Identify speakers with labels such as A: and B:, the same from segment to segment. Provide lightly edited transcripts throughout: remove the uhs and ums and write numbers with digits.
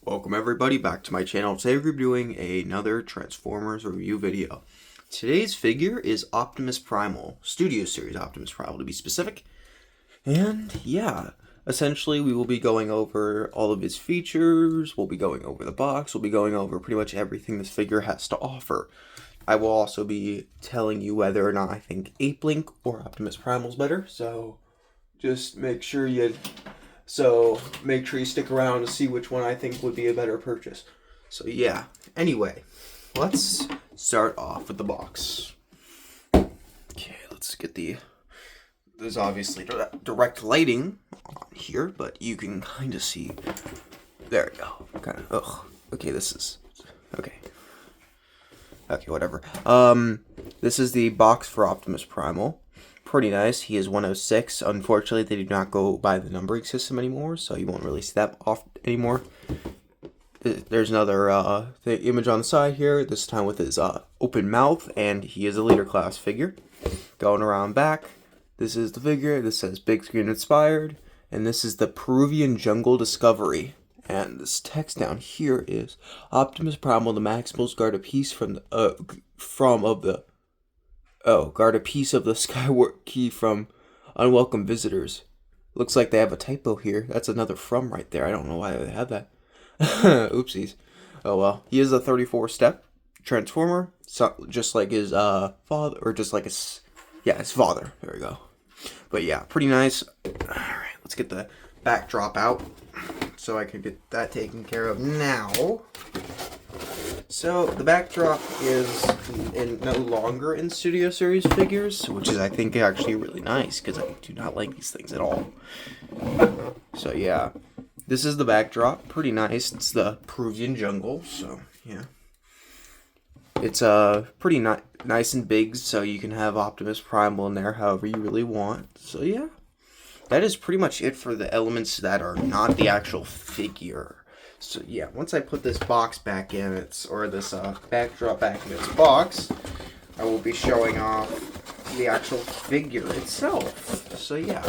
A: Welcome everybody back to my channel. Today we're doing another Transformers review video. Today's figure is Optimus Primal, Studio Series Optimus Primal to be specific. And yeah, essentially we will be going over all of his features, we'll be going over the box, we'll be going over pretty much everything this figure has to offer. I will also be telling you whether or not I think Ape Link or Optimus Primal is better, so just make sure you stick around to see which one I think would be a better purchase. So yeah, anyway, let's start off with the box. Okay, let's get there's obviously direct lighting on here, but you can kind of see, there we go, kind of, okay, okay, whatever. This is the box for Optimus Primal. Pretty nice. He is 106. Unfortunately, they do not go by the numbering system anymore, so you won't really see that off anymore. There's another the image on the side here, this time with his open mouth, and he is a leader class figure. Going around back, this is the figure. This says Big Screen Inspired, and this is the Peruvian Jungle Discovery. And this text down here is Optimus Primal, the Maximals guard a piece guard a piece of the Skyward Key from unwelcome visitors. Looks like they have a typo here. That's another from right there. I don't know why they have that. Oopsies. Oh well. He is a 34-step Transformer, so just like his father, or just like his father. There we go. But yeah, pretty nice. Alright, let's get the backdrop out so I can get that taken care of now. So the backdrop is no longer in Studio Series figures, which is I think actually really nice because I do not like these things at all. So yeah, this is the backdrop. Pretty nice. It's the Peruvian jungle, so yeah. It's pretty nice and big, so you can have Optimus Primal in there however you really want. So yeah, that is pretty much it for the elements that are not the actual figure. So yeah, once I put this box back in this backdrop back in its box, I will be showing off the actual figure itself. So yeah.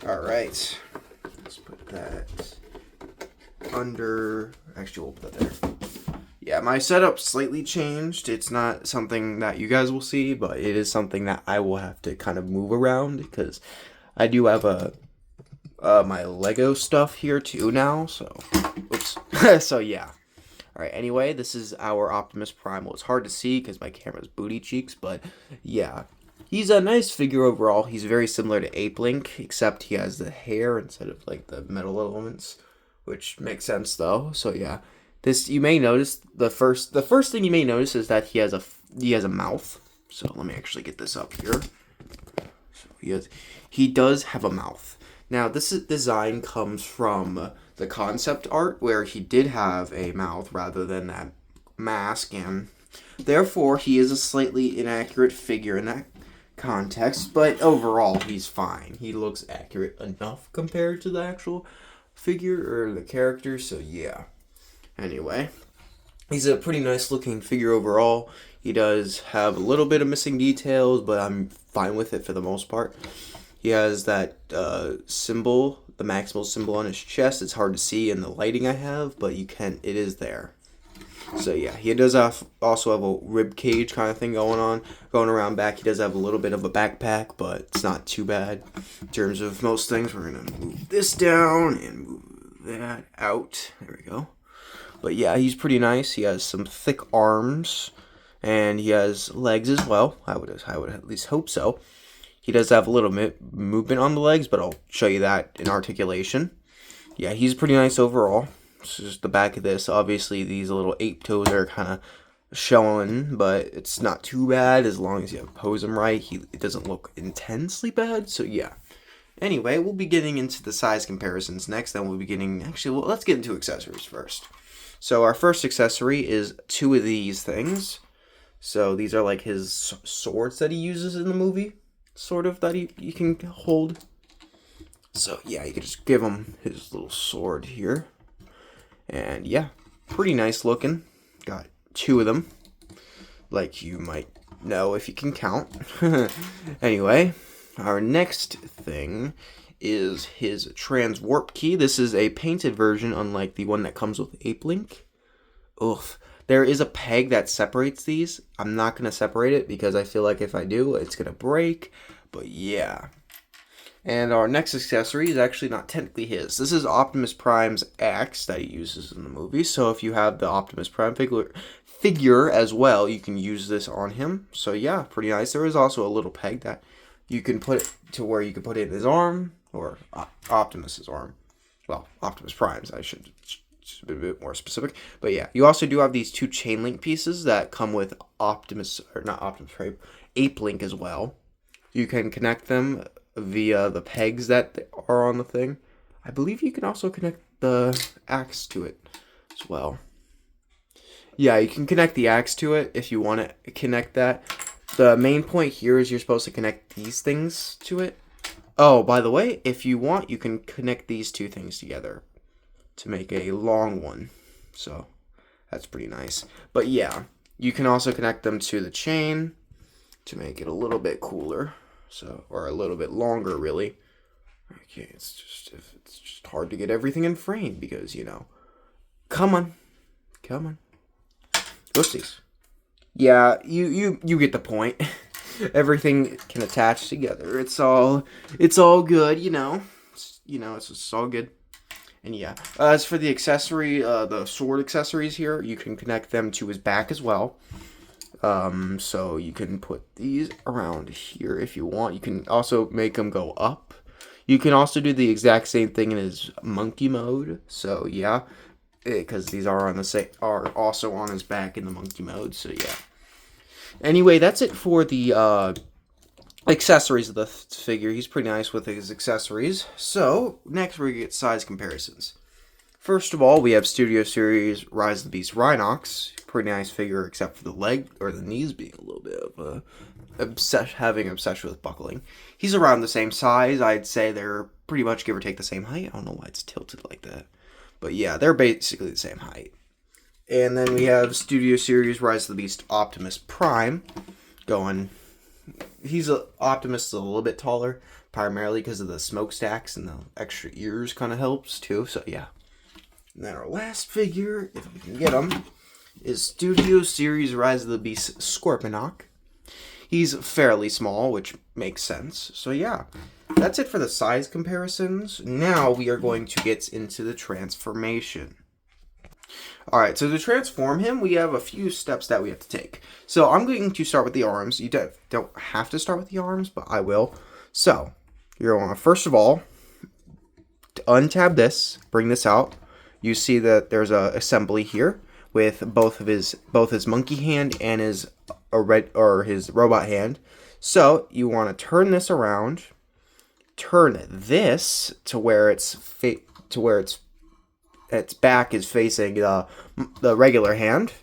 A: Alright. Let's put that under, actually we'll put that there. Yeah, my setup slightly changed. It's not something that you guys will see, but it is something that I will have to kind of move around because I do have my Lego stuff here too now, so oops. So yeah. Alright, anyway, this is our Optimus Primal. It's hard to see because my camera's booty cheeks, but yeah. He's a nice figure overall. He's very similar to Ape Link, except he has the hair instead of like the metal elements, which makes sense though. So yeah. This, you may notice, the first thing you may notice is that he has a mouth. So let me actually get this up here. So he does have a mouth. Now, this design comes from the concept art where he did have a mouth rather than that mask, and therefore he is a slightly inaccurate figure in that context, but overall he's fine. He looks accurate enough compared to the actual figure or the character, so yeah. Anyway, he's a pretty nice looking figure overall. He does have a little bit of missing details, but I'm fine with it for the most part. He has that symbol, the Maximal symbol on his chest. It's hard to see in the lighting I have, but it is there. So yeah, he does also have a rib cage kind of thing going around back. He does have a little bit of a backpack, but it's not too bad in terms of most things. We're gonna move this down and move that out. There we go. But yeah, he's pretty nice. He has some thick arms, and he has legs as well. I would at least hope so. He does have a little movement on the legs, but I'll show you that in articulation. Yeah, he's pretty nice overall. This is the back of this. Obviously, these little ape toes are kind of showing, but it's not too bad as long as you pose him right. It doesn't look intensely bad, so yeah. Anyway, we'll be getting into the size comparisons next. Then we'll be getting, let's get into accessories first. So our first accessory is two of these things. So these are like his swords that he uses in the movie. Sort of, that you can hold. So yeah, you can just give him his little sword here. And yeah, pretty nice looking. Got two of them, like you might know if you can count. Anyway, our next thing is his transwarp key. This is a painted version, unlike the one that comes with Ape Link. Oof. There is a peg that separates these. I'm not going to separate it because I feel like if I do, it's going to break. But yeah. And our next accessory is actually not technically his. This is Optimus Prime's axe that he uses in the movie. So if you have the Optimus Prime figure as well, you can use this on him. So yeah, pretty nice. There is also a little peg that you can put it to where you can put it in his arm, or Optimus's arm. Well, Optimus Prime's, I should be a bit more specific. But yeah, you also do have these two chain link pieces that come with Optimus, or not Optimus Prime, Ape Link as well. You can connect them via the pegs that are on the thing. I believe you can also connect the axe to it as well. Yeah, you can connect the axe to it if you want to connect that. The main point here is you're supposed to connect these things to it. Oh, by the way, if you want, you can connect these two things together to make a long one. So that's pretty nice. But yeah, you can also connect them to the chain to make it a little bit cooler. So, or a little bit longer, really. Okay, it's just hard to get everything in frame because, you know. Come on. Oopsies. Yeah, you get the point. Everything can attach together. It's all good, you know. It's all good. And yeah, as for the accessory, the sword accessories here, you can connect them to his back as well. So you can put these around here if you want. You can also make them go up. You can also do the exact same thing in his monkey mode. So yeah, because these are are also on his back in the monkey mode. So yeah. Anyway, that's it for the accessories of the figure. He's pretty nice with his accessories. So next we get size comparisons. First of all, we have Studio Series Rise of the Beast Rhinox. Pretty nice figure, except for the leg or the knees being a little bit of having obsession with buckling. He's around the same size. I'd say they're pretty much give or take the same height. I don't know why it's tilted like that. But yeah, they're basically the same height. And then we have Studio Series Rise of the Beast Optimus Prime going. Optimus is a little bit taller, primarily because of the smokestacks and the extra ears kind of helps too. So yeah. And then our last figure, if we can get him, is Studio Series Rise of the Beast Scorponok. He's fairly small, which makes sense. So yeah, that's it for the size comparisons. Now we are going to get into the transformation. Alright, so to transform him, we have a few steps that we have to take. So I'm going to start with the arms. You don't have to start with the arms, but I will. So, you're going to, first of all, untab this, bring this out. You see that there's a assembly here with both his monkey hand and his robot hand. So you want to turn this around, turn this to where its back is facing the regular hand,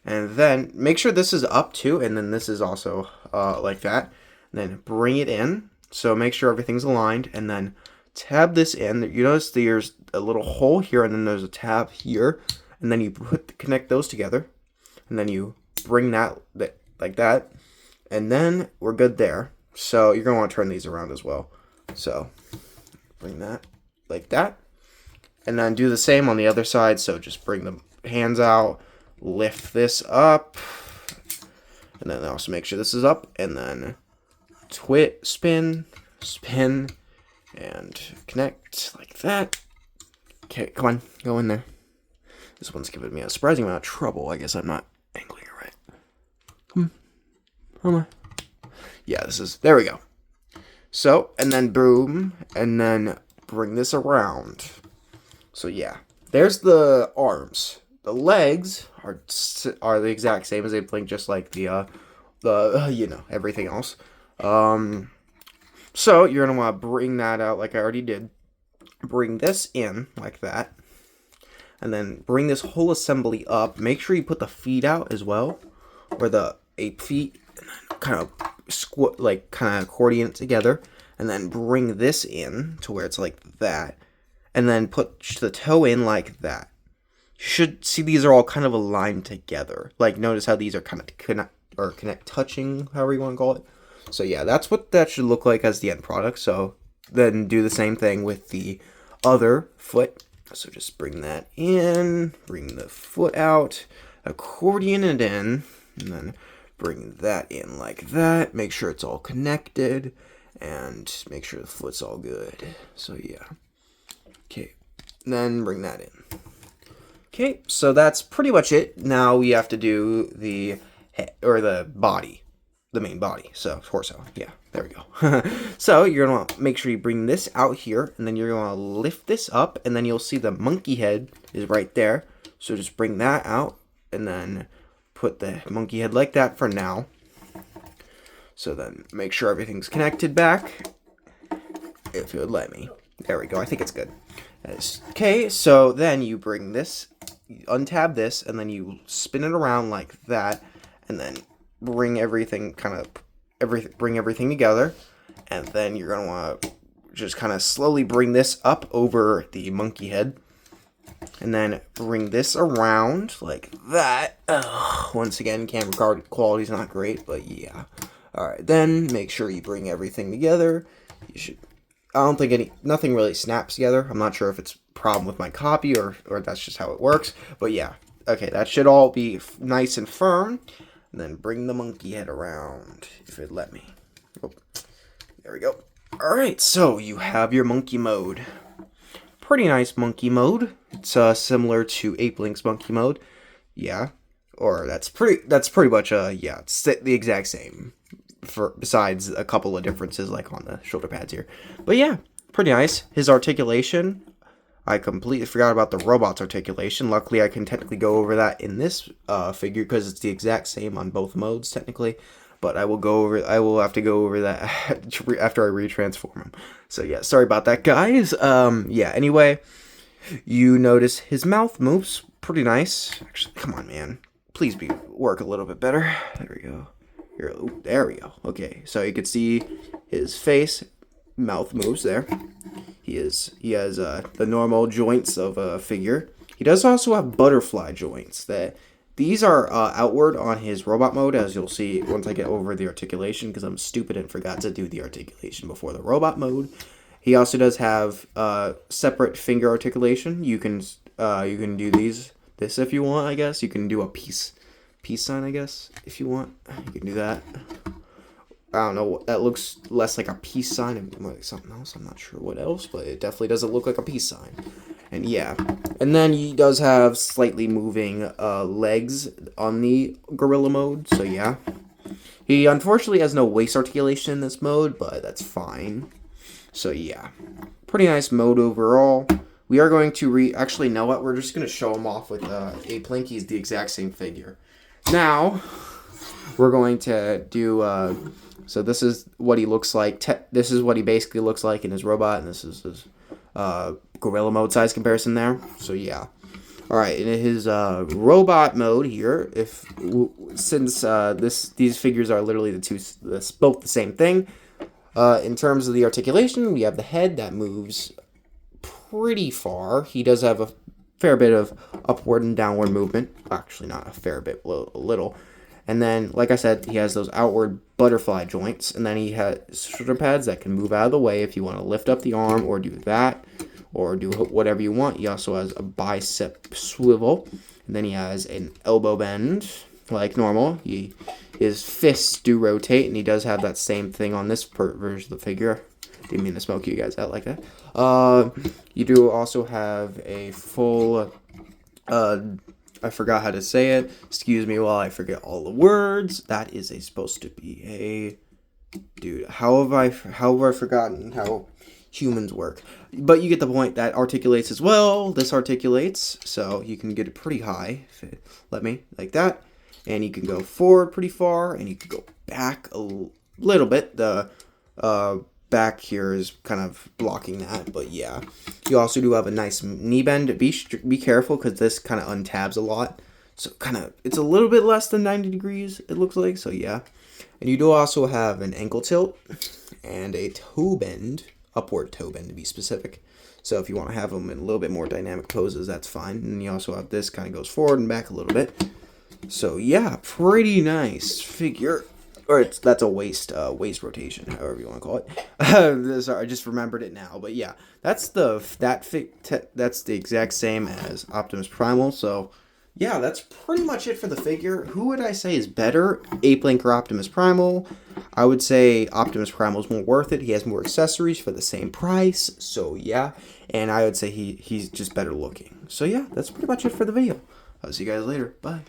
A: and then make sure this is up too, and then this is also like that. And then bring it in. So make sure everything's aligned, and then tab this in. You notice there's a little hole here, and then there's a tab here, and then you connect those together, and then you bring that like that, and then we're good there. So you're gonna want to turn these around as well. So bring that like that, and then do the same on the other side. So just bring the hands out, lift this up, and then also make sure this is up, and then spin, and connect like that. Okay, come on, go in there. This one's giving me a surprising amount of trouble. I guess I'm not angling it right. Come on. Yeah, there we go. So, and then boom, and then bring this around. So yeah, there's the arms. The legs are the exact same as they blink, just like the everything else. So you're gonna want to bring that out like I already did. Bring this in like that, and then bring this whole assembly up. Make sure you put the feet out as well, or the ape feet, and then kind of accordion it together, and then bring this in to where it's like that, and then put the toe in like that. You should see these are all kind of aligned together. Like, notice how these are kind of touching, however you want to call it. So yeah, that's what that should look like as the end product. So then do the same thing with the other foot. So just bring that in, bring the foot out, accordion it in, and then bring that in like that. Make sure it's all connected, and make sure the foot's all good. So yeah. Okay, then bring that in. Okay, so that's pretty much it. Now we have to do the head, or the body, the main body. So torso. Yeah, there we go. So you're gonna want to make sure you bring this out here, and then you're gonna lift this up, and then you'll see the monkey head is right there. So just bring that out, and then put the monkey head like that for now. So then make sure everything's connected back. If it would let me. There we go. I think it's good. Okay, so then you bring this, you untab this, and then you spin it around like that, and then bring everything bring everything together, and then you're gonna want to just kind of slowly bring this up over the monkey head, and then bring this around like that. Once again, camera quality's not great, but yeah. All right, then make sure you bring everything together. You should. I don't think nothing really snaps together. I'm not sure if it's a problem with my copy or that's just how it works. But yeah, okay, that should all be nice and firm. And then bring the monkey head around, if it let me. Oh, there we go. All right, so you have your monkey mode. Pretty nice monkey mode. It's similar to Ape Link's monkey mode. Yeah, or that's pretty much yeah, it's the exact same. Besides a couple of differences like on the shoulder pads here. But yeah, pretty nice. His articulation, I completely forgot about the robot's articulation. Luckily, I can technically go over that in this figure because it's the exact same on both modes technically. But I will have to go over that after I retransform him. So yeah, sorry about that, guys. Yeah, anyway, you notice his mouth moves pretty nice. Actually, come on, man. Please work a little bit better. There we go. Here, ooh, there we go. Okay, so you can see his face, mouth moves there. He has the normal joints of a figure. He does also have butterfly joints. These are outward on his robot mode, as you'll see once I get over the articulation, because I'm stupid and forgot to do the articulation before the robot mode. He also does have separate finger articulation. You can do this if you want, I guess. You can do a peace sign, I guess, if you want. You can do that. I don't know, that looks less like a peace sign and more like something else. I'm not sure what else, but it definitely doesn't look like a peace sign. And yeah, and then he does have slightly moving legs on the gorilla mode, so yeah. He unfortunately has no waist articulation in this mode, but that's fine. So yeah, pretty nice mode overall. We are going to actually, know what? We're just going to show him off with Ape Link. He's the exact same figure. Now, we're going to do, so this is what he looks like. This is what he basically looks like in his robot, and this is his gorilla mode size comparison there. So yeah. All right, in his robot mode here, since these figures are literally both the same thing. In terms of the articulation, we have the head that moves pretty far. He does have a fair bit of upward and downward movement. Actually, not a fair bit, a little. And then, like I said, he has those outward butterfly joints. And then he has shoulder pads that can move out of the way if you want to lift up the arm or do that. Or do whatever you want. He also has a bicep swivel. And then he has an elbow bend, like normal. His fists do rotate, and he does have that same thing on this version of the figure. Didn't mean to smoke you guys out like that. You do also have a full, I forgot how to say it. Excuse me while I forget all the words. That is supposed to be a, dude, how have I forgotten how humans work? But you get the point. That articulates as well. This articulates, so you can get it pretty high, if it let me, like that. And you can go forward pretty far, and you can go back a little bit. The back here is kind of blocking that, but yeah. You also do have a nice knee bend. Be careful, because this kind of untabs a lot. So it's a little bit less than 90 degrees, it looks like, so yeah. And you do also have an ankle tilt and a toe bend, upward toe bend to be specific. So if you want to have them in a little bit more dynamic poses, that's fine. And you also have this kind of goes forward and back a little bit. So yeah, pretty nice figure. or that's a waist rotation, however you want to call it. Sorry, I just remembered it now. But yeah, that's that's the exact same as Optimus Primal. So yeah, that's pretty much it for the figure. Who would I say is better, Ape Link or Optimus Primal? I would say Optimus Primal is more worth it. He has more accessories for the same price. So yeah, and I would say he's just better looking. So yeah, that's pretty much it for the video. I'll see you guys later. Bye.